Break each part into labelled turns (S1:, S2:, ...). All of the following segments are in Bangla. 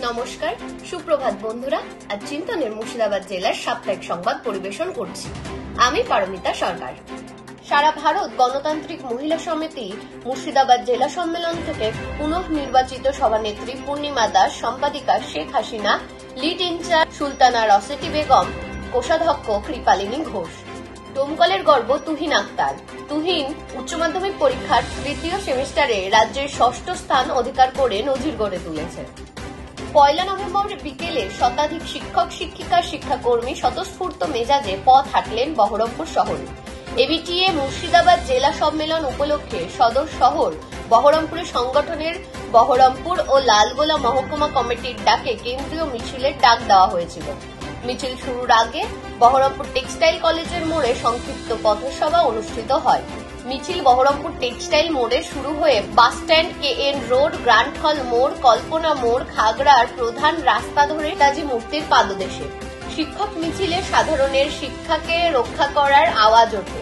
S1: নমস্কার, সুপ্রভাত বন্ধুরা। আজ চিন্তনের মুর্শিদাবাদ জেলার সাপ্তাহিক সংবাদ পরিবেশন করছি আমি পারমিতা সরকার। সারা ভারত গণতান্ত্রিক মহিলা সমিতি মুর্শিদাবাদ জেলা সম্মেলন থেকে পুনঃনির্বাচিত সভানেত্রী পূর্ণিমা দাস, সম্পাদিকা শেখ হাসিনা, লিড ইনচার্জ সুলতানা রসেটি বেগম, কোষাধ্যক্ষ কৃপালিনী ঘোষ। ডোমকলের গর্ব তুহিন আক্তার। তুহিন উচ্চ মাধ্যমিক পরীক্ষার তৃতীয় সেমিস্টারে রাজ্যের ষষ্ঠ স্থান অধিকার করে নজির গড়ে তুলেছে। 1 নভেম্বর বিকেলে শতাধিক শিক্ষক, শিক্ষিকা, শিক্ষাকর্মী স্বতঃস্ফূর্ত মেজাজে পথ হাঁটলেন বহরমপুর শহরে। এবিটিএ মুর্শিদাবাদ জেলা সম্মেলন উপলক্ষে সদর শহর বহরমপুরে সংগঠনের বহরমপুর ও লালগোলা মহকুমা কমিটির ডাকে কেন্দ্রীয় মিছিলের ডাক দেওয়া হয়েছিল। মিছিল শুরুর আগে বহরমপুর টেক্সটাইল কলেজের মোড়ে সংক্ষিপ্ত পথসভা অনুষ্ঠিত হয়। মিছিল বহরমপুর টেক্সটাইল মোড়ে শুরু হয়ে বাসস্ট্যান্ড, KN রোড, গ্র্যান্ড হল মোড়, কল্পনা মোড়, খাগড়ার প্রধান রাস্তা ধরে নেতাজি মূর্তির পাদদেশে। শিক্ষক মিছিলে সাধারণের শিক্ষাকে রক্ষা করার আওয়াজ ওঠে।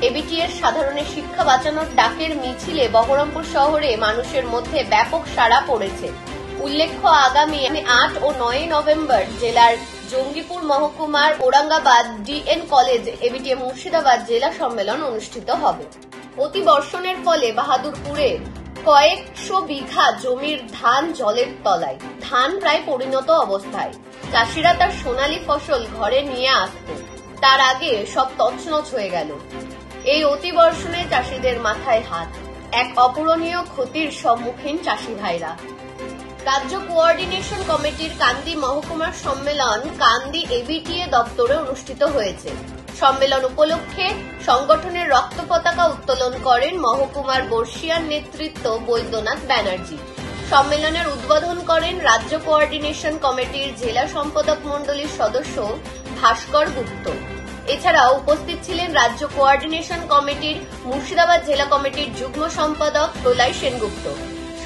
S1: এবিটিএর সাধারণের শিক্ষা বাঁচানোর ডাকের মিছিলে বহরমপুর শহরে মানুষের মধ্যে ব্যাপক সাড়া পড়েছে। উল্লেখ্য, আগামী 8 ও 9 নভেম্বর জেলার জঙ্গিপুর মহকুমার Aurangabad DN college ABTA Murshidabad জেলা সম্মেলন অনুষ্ঠিত হবে। অতিবর্ষণের ফলে বাহাদুরপুরে কয়েকশো বিঘা জমির ধান জলের তলায়, ধান প্রায় পরিণত অবস্থায়। চাষিরা তার সোনালী ফসল ঘরে নিয়ে আসত, তার আগে সব তছনছ হয়ে গেল। এই অতিবর্ষণে চাষিদের মাথায় হাত, এক অপূরণীয় ক্ষতির সম্মুখীন চাষি ভাইরা। রাজ্য কোঅর্ডিনেশন কমিটির কান্দি মহকুমার সম্মেলন কান্দি এবিটিএ দপ্তরে অনুষ্ঠিত হয়েছে। সম্মেলন উপলক্ষে সংগঠনের রক্ত পতাকা উত্তোলন করেন মহকুমার বর্ষিয়ান নেতৃত্ব বৈদ্যনাথ ব্যানার্জি। সম্মেলনের উদ্বোধন করেন রাজ্য কোঅর্ডিনেশন কমিটির জেলা সম্পাদক মণ্ডলীর সদস্য ভাস্কর গুপ্ত। এছাড়াও উপস্থিত ছিলেন রাজ্য কোঅর্ডিনেশন কমিটির মুর্শিদাবাদ জেলা কমিটির যুগ্ম সম্পাদক প্রলয় সেনগুপ্ত।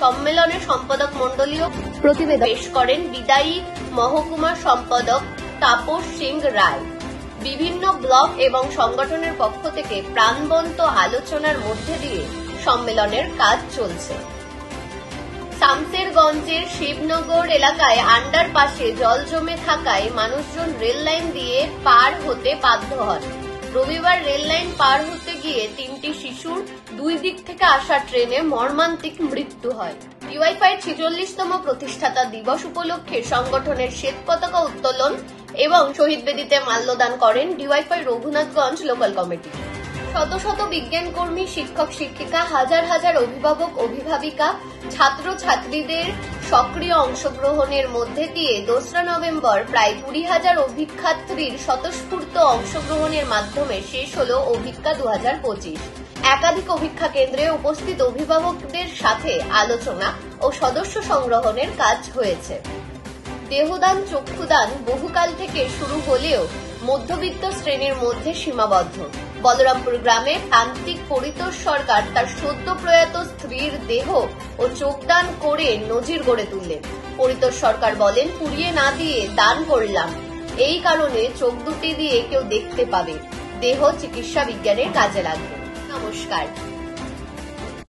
S1: সম্মেলনের সম্পাদক মণ্ডলীয় প্রতিবেদন পেশ করেন বিদায়ী মহকুমা সম্পাদক তাপস সিং রায়। বিভিন্ন ব্লক এবং সংগঠনের পক্ষ থেকে প্রাণবন্ত আলোচনার মধ্যে দিয়ে সম্মেলনের কাজ চলছে। শামসেরগঞ্জের শিবনগর এলাকায় আন্ডারপাসে জল জমে থাকায় মানুষজন রেল লাইন দিয়ে পার হতে বাধ্য হন। রবিবার রেল লাইন পার হতে গিয়ে 3টি শিশুর 2 দিক থেকে আসা ট্রেনে মর্মান্তিক মৃত্যু হয়। ডিওয়াইফাইয়ের 46তম প্রতিষ্ঠাতা দিবস উপলক্ষে সংগঠনের শ্বেত পতাকা উত্তোলন এবং শহীদ বেদিতে মাল্যদান করেন ডিওয়াইফাই রঘুনাথগঞ্জ লোকাল কমিটি। শত শত বিজ্ঞান কর্মী, শিক্ষক, শিক্ষিকা, হাজার হাজার অভিভাবক, অভিভাবিকা, ছাত্র ছাত্রীদের সক্রিয় অংশগ্রহণের মধ্যে দিয়ে 2 নভেম্বর প্রায় 20,000 অভিক্ষাত্রীর স্বতঃস্ফূর্ত অংশগ্রহণের মাধ্যমে শেষ হল অভিক্ষা 2025। একাধিক অভিক্ষা কেন্দ্রে উপস্থিত অভিভাবকদের সাথে আলোচনা ও সদস্য সংগ্রহণের কাজ হয়েছে। দেহদান, চক্ষুদান বহুকাল থেকে শুরু হলেও মধ্যবিত্ত শ্রেণীর মধ্যে সীমাবদ্ধ। বলরামপুর গ্রামে প্রান্তিক পরিতোষ সরকার তার সদ্য প্রয়াত স্ত্রীর দেহ ও চোখদান করে নজির গড়ে তুললেন। পরিতোষ সরকার বলেন, পুড়িয়ে না দিয়ে দান করলাম, এই কারণে চোখ দুটি দিয়ে কেউ দেখতে পাবে, দেহ চিকিৎসা বিজ্ঞানের কাজে লাগবে। নমস্কার।